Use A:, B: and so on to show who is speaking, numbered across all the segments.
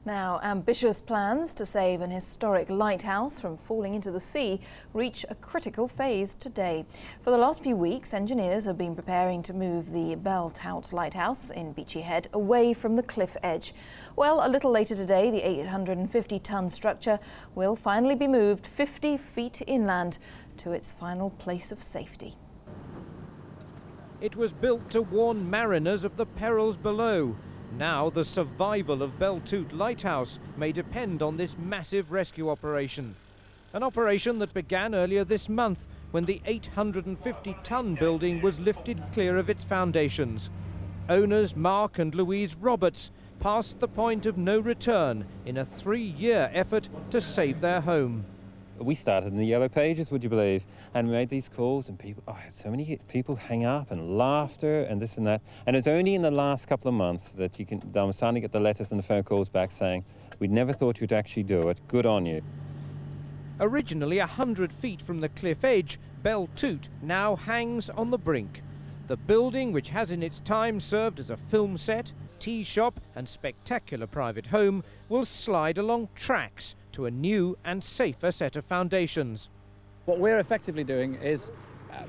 A: Now, ambitious plans to save an historic lighthouse from falling into the sea reach a critical phase today. For the last few weeks, engineers have been preparing to move the Belle Tout lighthouse in Beachy Head away from the cliff edge. Well, a little later today, the 850-ton structure will finally be moved 50 feet inland to its final place of safety.
B: It was built to warn mariners of the perils below. Now the survival of Belle Tout Lighthouse may depend on this massive rescue operation. An operation that began earlier this month when the 850-ton building was lifted clear of its foundations. Owners Mark and Louise Roberts passed the point of no return in a 3-year effort to save their home.
C: We started in the yellow pages, would you believe, and we made these calls, and people, so many people hang up and laughter and this and that. And it's only in the last couple of months that I'm starting to get the letters and the phone calls back saying, "We never thought you'd actually do it. Good on you."
B: Originally 100 feet from the cliff edge, Belle Tout now hangs on the brink. The building, which has in its time served as a film set, tea shop and spectacular private home, will slide along tracks to a new and safer set of foundations.
D: What we're effectively doing is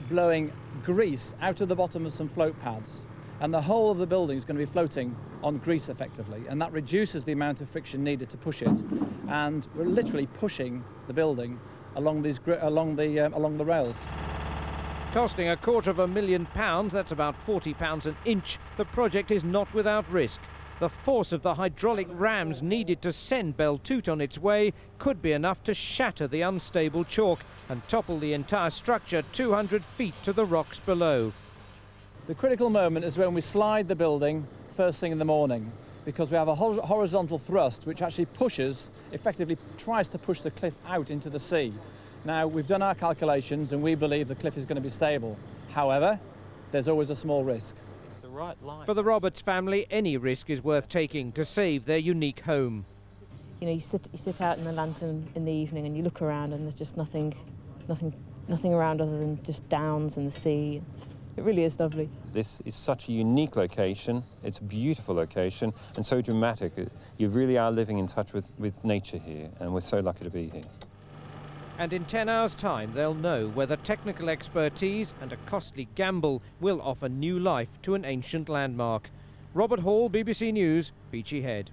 D: blowing grease out of the bottom of some float pads, and the whole of the building is going to be floating on grease effectively, and that reduces the amount of friction needed to push it. And we're literally pushing the building along the rails.
B: Costing £250,000, that's about £40 an inch, the project is not without risk. The force of the hydraulic rams needed to send Belle Tout on its way could be enough to shatter the unstable chalk and topple the entire structure 200 feet to the rocks below.
D: The critical moment is when we slide the building first thing in the morning, because we have a horizontal thrust which actually effectively tries to push the cliff out into the sea. Now, we've done our calculations and we believe the cliff is going to be stable. However, there's always a small risk.
B: For the Roberts family, any risk is worth taking to save their unique home.
E: You know, you sit out in the lantern in the evening and you look around and there's just nothing around other than just downs and the sea. It really is lovely.
C: This is such a unique location. It's a beautiful location and so dramatic. You really are living in touch with nature here, and we're so lucky to be here.
B: And in 10 hours' time, they'll know whether technical expertise and a costly gamble will offer new life to an ancient landmark. Robert Hall, BBC News, Beachy Head.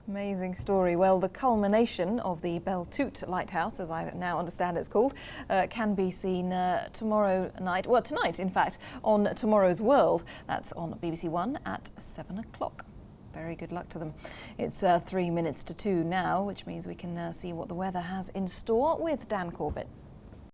A: Amazing story. Well, the culmination of the Belle Tout Lighthouse, as I now understand it's called, can be seen tomorrow night, well, tonight, in fact, on Tomorrow's World. That's on BBC One at 7 o'clock. Very good luck to them. It's 3 minutes to 2 now, which means we can see what the weather has in store with Dan Corbett.